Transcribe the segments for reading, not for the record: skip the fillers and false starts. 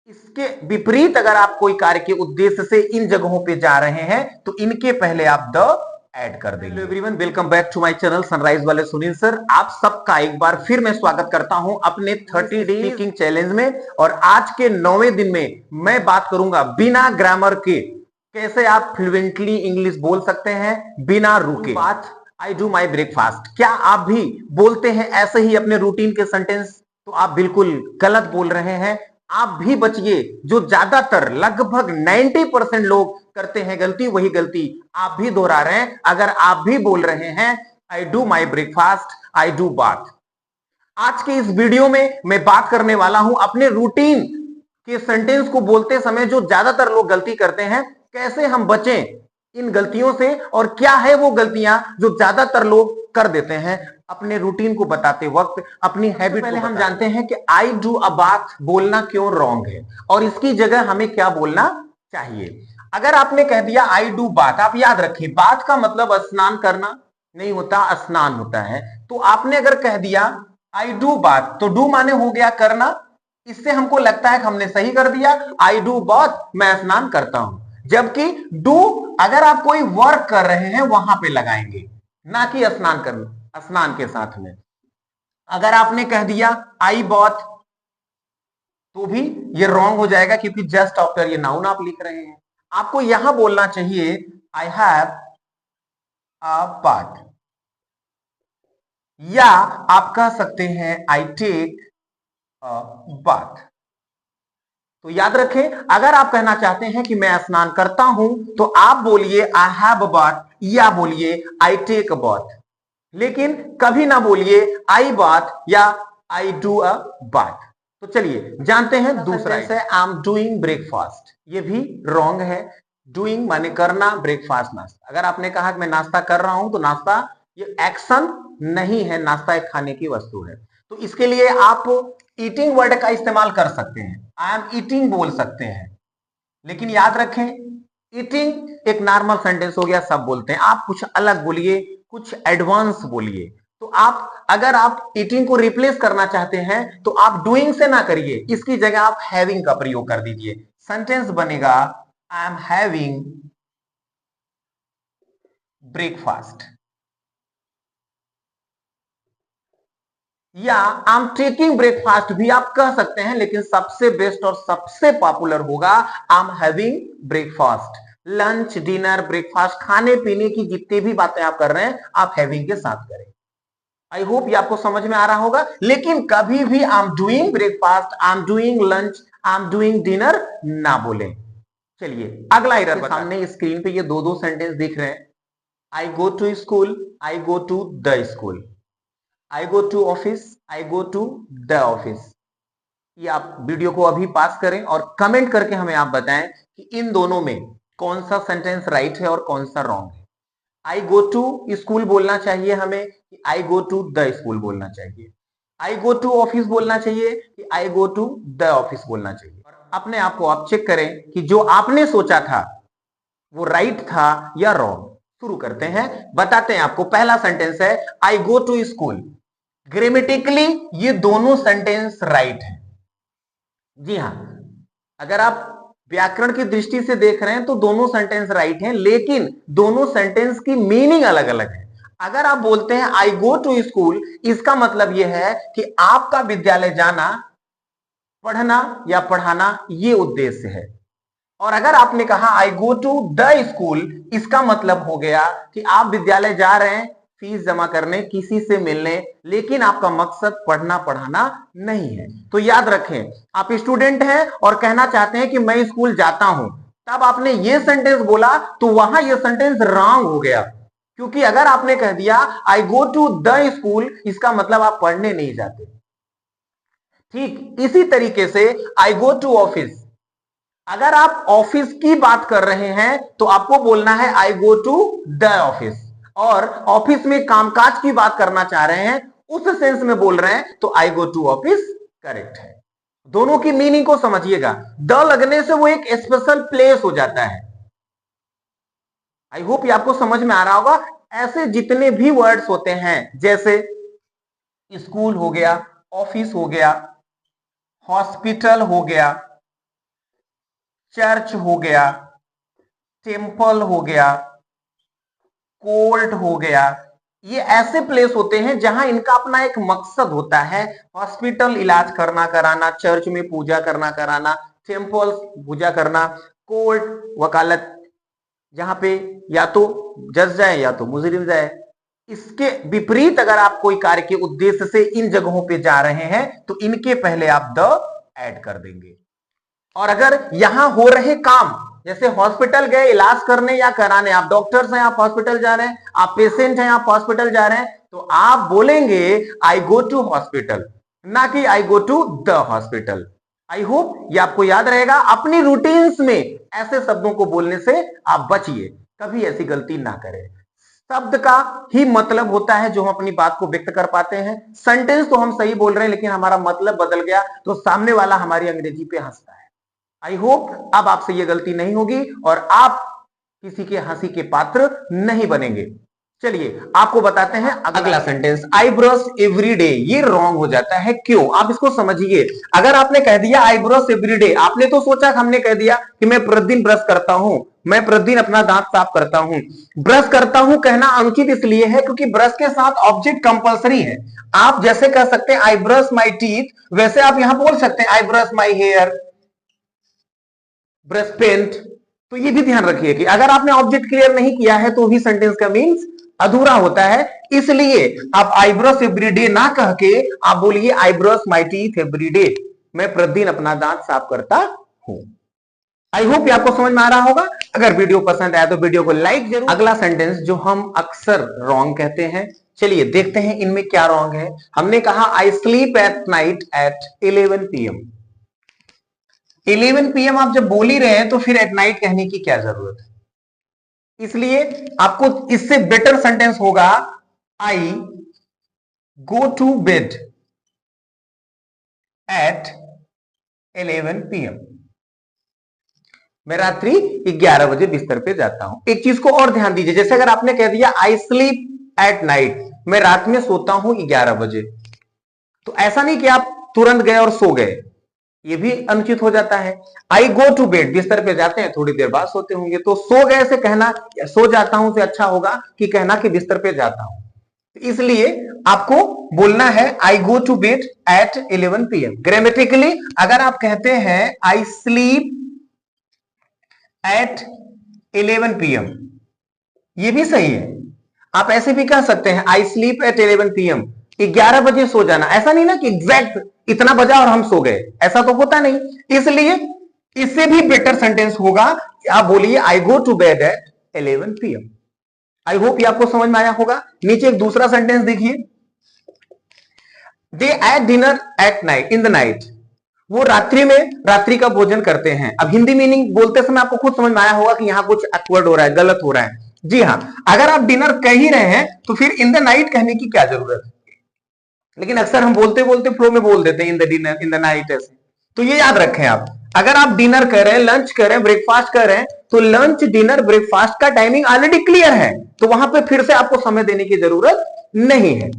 इसके विपरीत अगर आप कोई कार्य के उद्देश्य से इन जगहों पे जा रहे हैं तो इनके पहले आप द ऐड कर देंगे। Hello everyone, welcome back to my channel Sunrise वाले सुनील सर। आप सबका एक बार फिर मैं स्वागत करता हूं अपने 30 डे स्पीकिंग चैलेंज में। और आज के 9वें दिन में मैं बात करूंगा बिना ग्रामर के कैसे आप फ्लुएंटली इंग्लिश बोल सकते हैं बिना रुके। बात आई डू माई ब्रेकफास्ट, क्या आप भी बोलते हैं ऐसे ही अपने रूटीन के सेंटेंस? तो आप बिल्कुल गलत बोल रहे हैं। आप भी बचिए, जो ज्यादातर लगभग 90% लोग करते हैं गलती, वही गलती आप भी दोहरा रहे हैं। अगर आप भी बोल रहे हैं I do my breakfast, I do bath. आज के इस वीडियो में मैं बात करने वाला हूं अपने रूटीन के सेंटेंस को बोलते समय जो ज्यादातर लोग गलती करते हैं, कैसे हम बचें इन गलतियों से, और क्या है वो गलतियां जो ज्यादातर लोग कर देते हैं अपने रूटीन को बताते वक्त, अपनी हैबिट। पहले हम जानते हैं कि आई डू अ बाथ बोलना क्यों रॉन्ग है और इसकी जगह हमें क्या बोलना चाहिए। अगर आपने कह दिया आई डू बाथ, आप याद रखिए बाथ का मतलब स्नान करना नहीं होता, स्नान होता है। तो आपने अगर कह दिया आई डू बाथ, तो डू माने हो गया करना। इससे हमको लगता है कि हमने सही कर दिया, आई डू बाथ, मैं स्नान करता हूं। जबकि डू अगर आप कोई वर्क कर रहे हैं वहां पे लगाएंगे, ना कि स्नान करना, स्नान के साथ में। अगर आपने कह दिया आई बॉथ, तो भी ये रॉन्ग हो जाएगा क्योंकि जस्ट आफ्टर ये नाउन आप लिख रहे हैं। आपको यहां बोलना चाहिए आई हैव अ बाथ, या आप कह सकते हैं आई टेक अ बाथ। तो याद रखें, अगर आप कहना चाहते हैं कि मैं स्नान करता हूं तो आप बोलिए आई हैव अ बाथ या बोलिए आई टेक अ बाथ, लेकिन कभी ना बोलिए आई बाथ या आई डू अ बाथ। तो चलिए जानते हैं दूसरा है आई एम डूइंग ब्रेकफास्ट। ये भी रॉन्ग है। डूइंग माने करना, ब्रेकफास्ट नाश्ता। अगर आपने कहा कि मैं नाश्ता कर रहा हूं तो नाश्ता ये एक्शन नहीं है, नाश्ता एक खाने की वस्तु है। तो इसके लिए आप ईटिंग वर्ड का इस्तेमाल कर सकते हैं, आई एम ईटिंग बोल सकते हैं। लेकिन याद रखें, ईटिंग एक नॉर्मल सेंटेंस हो गया, सब बोलते हैं। आप कुछ अलग बोलिए, कुछ एडवांस बोलिए। तो आप अगर आप ईटिंग को रिप्लेस करना चाहते हैं तो आप डूइंग से ना करिए, इसकी जगह आप हैविंग का प्रयोग कर दीजिए। सेंटेंस बनेगा आई एम हैविंग ब्रेकफास्ट, या आई एम टेकिंग ब्रेकफास्ट भी आप कह सकते हैं, लेकिन सबसे बेस्ट और सबसे पॉपुलर होगा I am having breakfast. Lunch, dinner, breakfast, खाने पीने की जितनी भी बातें आप कर रहे हैं आप हैविंग के साथ करें। आई होप ये आपको समझ में आ रहा होगा। लेकिन कभी भी I am doing breakfast, I am doing lunch, I am doing dinner ना बोलें। चलिए अगला एरर, सामने स्क्रीन पे ये दो दो सेंटेंस दिख रहे हैं। I go to school, I go to the school. I go to office, I go to the office. ये आप वीडियो को अभी पास करें और कमेंट करके हमें आप बताएं कि इन दोनों में कौन सा सेंटेंस राइट है और कौन सा रॉन्ग है। आई गो टू स्कूल बोलना चाहिए हमें कि I go to the school बोलना चाहिए? आई गो टू ऑफिस बोलना चाहिए कि I go to the office बोलना चाहिए? और अपने आप को आप चेक करें कि जो आपने सोचा था वो राइट था या रॉन्ग। शुरू करते हैं, बताते हैं आपको। पहला सेंटेंस है I go to school. Grammatically ये दोनों सेंटेंस राइट है। जी हां, अगर आप व्याकरण की दृष्टि से देख रहे हैं तो दोनों सेंटेंस राइट हैं, लेकिन दोनों सेंटेंस की मीनिंग अलग अलग है। अगर आप बोलते हैं आई गो टू स्कूल, इसका मतलब यह है कि आपका विद्यालय जाना, पढ़ना या पढ़ाना ये उद्देश्य है। और अगर आपने कहा आई गो टू द स्कूल, इसका मतलब हो गया कि आप विद्यालय जा रहे हैं फीस जमा करने, किसी से मिलने, लेकिन आपका मकसद पढ़ना पढ़ाना नहीं है। तो याद रखें, आप स्टूडेंट हैं और कहना चाहते हैं कि मैं स्कूल जाता हूं, तब आपने ये सेंटेंस बोला तो वहां ये सेंटेंस रॉन्ग हो गया। क्योंकि अगर आपने कह दिया आई गो टू द स्कूल, इसका मतलब आप पढ़ने नहीं जाते। ठीक इसी तरीके से आई गो टू ऑफिस, अगर आप ऑफिस की बात कर रहे हैं तो आपको बोलना है I go to the office, और ऑफिस में कामकाज की बात करना चाह रहे हैं, उस सेंस में बोल रहे हैं तो आई गो टू ऑफिस करेक्ट है। दोनों की मीनिंग को समझिएगा, द लगने से वो एक स्पेशल प्लेस हो जाता है। आई होप ये आपको समझ में आ रहा होगा। ऐसे जितने भी वर्ड्स होते हैं, जैसे स्कूल हो गया, ऑफिस हो गया, हॉस्पिटल हो गया, चर्च हो गया, टेम्पल हो गया, कोर्ट हो गया। ये ऐसे प्लेस होते हैं जहां इनका अपना एक मकसद होता है। हॉस्पिटल इलाज करना कराना, चर्च में पूजा करना कराना, टेम्पल पूजा करना, कोर्ट वकालत, जहां पे या तो जज जाए या तो मुजरिम जाए। इसके विपरीत अगर आप कोई कार्य के उद्देश्य से इन जगहों पे जा रहे हैं तो इनके पहले आप द ऐड कर देंगे। और अगर यहां हो रहे काम, जैसे हॉस्पिटल गए इलाज करने या कराने, आप डॉक्टर्स हैं, आप हॉस्पिटल जा रहे हैं, आप पेशेंट हैं, आप हॉस्पिटल जा रहे हैं, तो आप बोलेंगे आई गो टू हॉस्पिटल, ना कि I go to the hospital. I hope ये आपको याद रहेगा। अपनी रूटीन्स में ऐसे शब्दों को बोलने से आप बचिए, कभी ऐसी गलती ना करें। शब्द का ही मतलब होता है जो हम अपनी बात को व्यक्त कर पाते हैं। सेंटेंस तो हम सही बोल रहे हैं लेकिन हमारा मतलब बदल गया तो सामने वाला हमारी अंग्रेजी पे हंसता है। आई होप अब आपसे यह गलती नहीं होगी और आप किसी के हंसी के पात्र नहीं बनेंगे। चलिए आपको बताते हैं अगला sentence, I brush every day. ये रॉन्ग हो जाता है, क्यों? आप इसको समझिए। अगर आपने कह दिया आई ब्रश एवरी डे, आपने तो सोचा हमने कह दिया कि मैं प्रतिदिन ब्रश करता हूं, मैं प्रतिदिन अपना दांत साफ करता हूं। ब्रश करता हूं कहना अनुचित इसलिए है क्योंकि ब्रश के साथ ऑब्जेक्ट कंपलसरी है। आप जैसे कह सकते हैं आई ब्रश माई टीथ, वैसे आप यहां बोल सकते हैं I brush my hair, brush paint. तो ये भी ध्यान रखिए कि अगर आपने ऑब्जेक्ट क्लियर नहीं किया है तो भी सेंटेंस का मीन्स अधूरा होता है। इसलिए आप आई ब्रश एवरी डे ना कह के आप बोलिए I brush my teeth every day, मैं प्रतिदिन अपना दांत साफ करता हूं। आई होप ये आपको समझ में आ रहा होगा। अगर वीडियो पसंद आया तो वीडियो को लाइक जरूर। अगला सेंटेंस जो हम अक्सर रॉन्ग कहते हैं, चलिए देखते हैं इनमें क्या रॉन्ग है। हमने कहा I sleep at night at 11 PM। 11 PM आप जब बोल ही रहे हैं तो फिर एट नाइट कहने की क्या जरूरत है? इसलिए आपको इससे बेटर सेंटेंस होगा I go to bed at 11 PM। मैं रात्रि 11 बजे बिस्तर पे जाता हूं। एक चीज को और ध्यान दीजिए, जैसे अगर आपने कह दिया आई स्लीप एट नाइट, मैं रात में सोता हूं 11 बजे, तो ऐसा नहीं कि आप तुरंत गए और सो गए, ये भी अनुचित हो जाता है। आई गो टू बेड, बिस्तर पे जाते हैं, थोड़ी देर बाद सोते होंगे, तो सो गए से कहना सो जाता हूं से अच्छा होगा कि कहना कि बिस्तर पे जाता हूं। इसलिए आपको बोलना है I go to bed at 11 PM। Grammatically अगर आप कहते हैं आई स्लीप एट 11 PM, ये भी सही है। आप ऐसे भी कह सकते हैं आई स्लीप एट 11 PM, 11 बजे सो जाना। ऐसा नहीं ना कि एग्जैक्ट इतना बजा और हम सो गए, ऐसा तो होता नहीं। इसलिए इससे भी बेटर सेंटेंस होगा, आप बोलिए I go to bed at 11 PM। I hope ये आपको समझ में आया होगा। नीचे एक दूसरा सेंटेंस देखिए, they ate dinner at night in the night. वो रात्रि में रात्रि का भोजन करते हैं। अब हिंदी मीनिंग बोलते समय आपको खुद समझ में आया होगा कि यहां कुछ एक्वर्ड हो रहा है, गलत हो रहा है। जी हां, अगर आप डिनर कह ही रहे हैं तो फिर इन द नाइट कहने की क्या जरूरत है? लेकिन अक्सर हम बोलते बोलते फ्लो में बोल देते हैं in the dinner, in the night ऐसे। तो ये याद रखें आप, अगर आप डिनर कर रहे हैं, लंच कर रहे हैं, ब्रेकफास्ट कर रहे हैं, तो लंच डिनर ब्रेकफास्ट का टाइमिंग ऑलरेडी क्लियर है, तो वहां पे फिर से आपको समय देने की जरूरत नहीं है।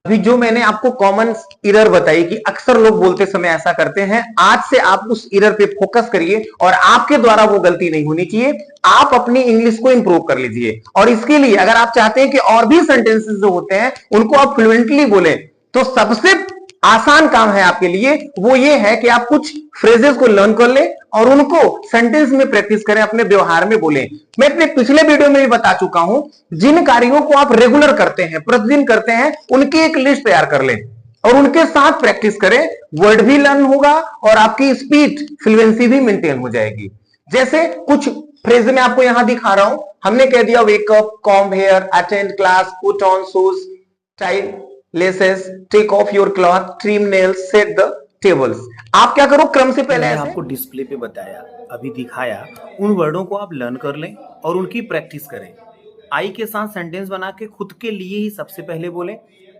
अभी जो मैंने आपको कॉमन इरर बताई कि अक्सर लोग बोलते समय ऐसा करते हैं, आज से आप उस इरर पे फोकस करिए और आपके द्वारा वो गलती नहीं होनी चाहिए। आप अपनी इंग्लिश को इंप्रूव कर लीजिए और इसके लिए अगर आप चाहते हैं कि और भी सेंटेंसेस जो होते हैं उनको आप फ्लुएंटली बोले, तो सबसे आसान काम है आपके लिए, वो ये है कि आप कुछ फ्रेजेस को लर्न कर ले और उनको सेंटेंस में प्रैक्टिस करें, अपने व्यवहार में बोलें। मैं अपने पिछले वीडियो में भी बता चुका हूं, जिन कार्यों को आप रेगुलर करते हैं, प्रतिदिन करते हैं, उनकी एक लिस्ट तैयार कर लें और उनके साथ प्रैक्टिस करें। वर्ड भी लर्न होगा और आपकी स्पीच फ्लुएंसी भी मेंटेन हो जाएगी। जैसे कुछ फ्रेज में आपको यहां दिखा रहा हूं, हमने कह दिया wake up, comb hair, attend class, put on shoes, tie laces, take off your cloth, trim nails, set the tables. आप क्या करो, क्रम से पहले मैंने आपको डिस्प्ले पे बताया, अभी दिखाया, उन वर्डों को आप लर्न कर लें और उनकी प्रैक्टिस करें। आई के साथ सेंटेंस बना के खुद के लिए ही सबसे पहले बोलें।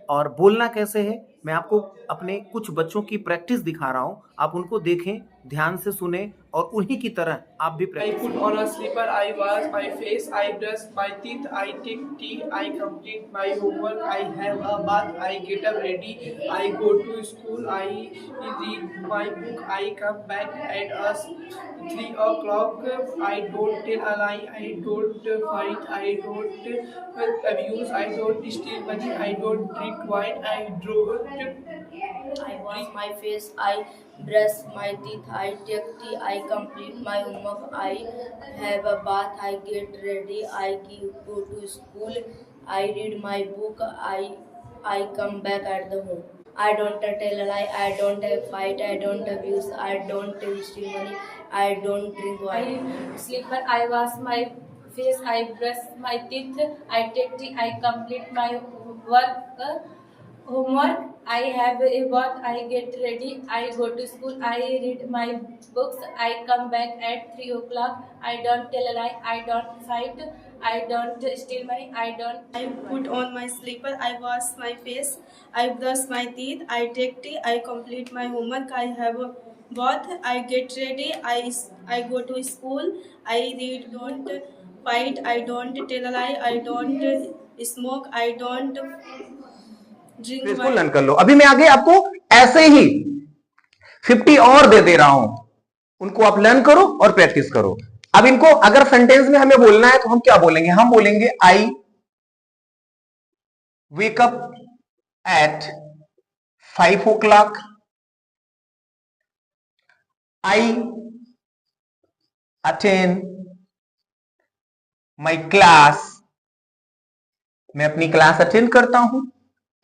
और बोलना कैसे है मैं आपको अपने कुछ बच्चों की प्रैक्टिस दिखा रहा हूं, आप उनको देखें, ध्यान से सुने और उन्हीं की तरह आप भी I practice put on a slipper, I wash my face, I brush my teeth, I take tea, I complete my homework, I have a bath, I get up ready, I go to school, I read my book, I come back at us 3 o'clock, I don't tell a lie, I don't fight, I don't abuse, I don't steal money, I don't drink wine, I wash my face, I brush my teeth, I take tea, I complete my homework, I have a bath, I get ready, go to school, I read my book, I come back at the home. I don't tell a lie, I don't fight, I don't abuse, I don't steal money, I don't drink wine. I sleeper, I wash my face, I brush my teeth, I take tea, I complete my homework, I have a bath, I get ready, I go to school, I read my books, I come back at 3 o'clock, I don't tell a lie, I don't fight, I don't steal money, I put on my slipper, I wash my face, I brush my teeth, I take tea, I complete my homework, I have a bath, I get ready, I go to school, I read, don't fight, I don't tell a lie, I don't smoke, I don't drink इसको wine. Learn कर लो। अभी मैं आगे आपको ऐसे ही 50 और दे दे रहा हूं, उनको आप लर्न करो और प्रैक्टिस करो। अब इनको अगर सेंटेंस में हमें बोलना है तो हम क्या बोलेंगे? हम बोलेंगे I wake up at 5 o'clock, I attend my class, मैं अपनी क्लास अटेंड करता हूं।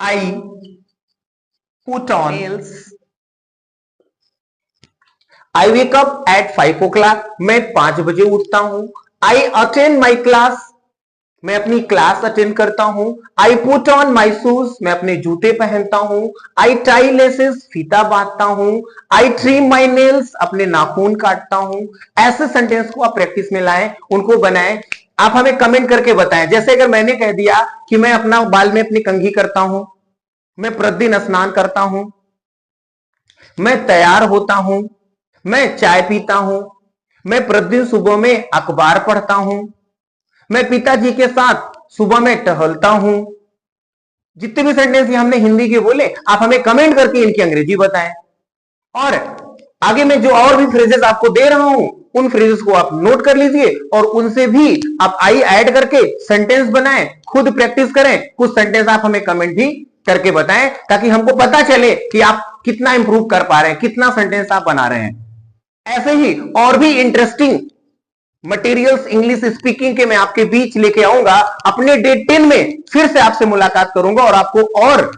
I put on nails, I wake up at 5 o'clock, मैं 5 बजे उठता हूं। आई अटेंड माई क्लास, मैं अपनी क्लास अटेंड करता हूं। I put on my shoes, मैं अपने जूते पहनता हूं। आई टाई लेसेस, फीता बांधता हूं। आई ट्रिम माई नेल्स, अपने नाखून काटता हूं। ऐसे सेंटेंस को आप प्रैक्टिस में लाएं, उनको बनाएं। आप हमें कमेंट करके बताएं। जैसे अगर मैंने कह दिया कि मैं अपना बाल में अपनी कंघी करता हूं, मैं प्रतिदिन स्नान करता हूं, मैं तैयार होता हूं, मैं चाय पीता हूं, मैं प्रतिदिन सुबह में अखबार पढ़ता हूं, मैं पिताजी के साथ सुबह में टहलता हूं। जितने भी सेंटेंस ये हमने हिंदी के बोले, आप हमें कमेंट करके इनकी अंग्रेजी बताएं। और आगे मैं जो और भी फ्रेजेस आपको दे रहा हूं, उन फ्रेजेस को आप नोट कर लीजिए और उनसे भी आप आई ऐड करके सेंटेंस बनाएं, खुद प्रैक्टिस करें। कुछ सेंटेंस आप हमें कमेंट भी करके बताएं ताकि हमको पता चले कि आप कितना इंप्रूव कर पा रहे हैं, कितना सेंटेंस आप बना रहे हैं। ऐसे ही और भी इंटरेस्टिंग मटेरियल्स इंग्लिश स्पीकिंग के मैं आपके बीच लेके आऊंगा। अपने डे 10 में फिर से आपसे मुलाकात करूंगा और आपको और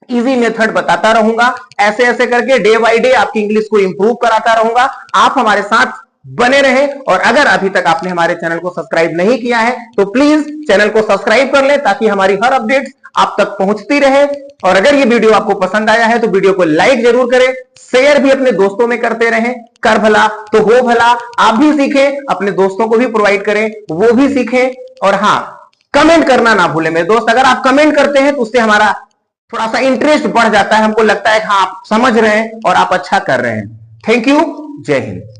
इजी मेथड बताता रहूंगा। ऐसे ऐसे करके डे बाय डे आपकी इंग्लिश को इंप्रूव कराता रहूंगा। आप हमारे साथ बने रहें और अगर अभी तक आपने हमारे चैनल को सब्सक्राइब नहीं किया है तो प्लीज चैनल को सब्सक्राइब कर लें ताकि हमारी हर अपडेट्स आप तक पहुंचती रहे। और अगर ये वीडियो आपको पसंद आया है तो वीडियो को लाइक जरूर करें, शेयर भी अपने दोस्तों में करते रहें। कर भला तो हो भला, आप भी सीखें, अपने दोस्तों को भी प्रोवाइड करें, वो भी सीखें। और हाँ, कमेंट करना ना भूलें मेरे दोस्त। अगर आप कमेंट करते हैं तो उससे हमारा थोड़ा सा इंटरेस्ट बढ़ जाता है, हमको लगता है कि हाँ आप समझ रहे हैं और आप अच्छा कर रहे हैं। थैंक यू, जय हिंद।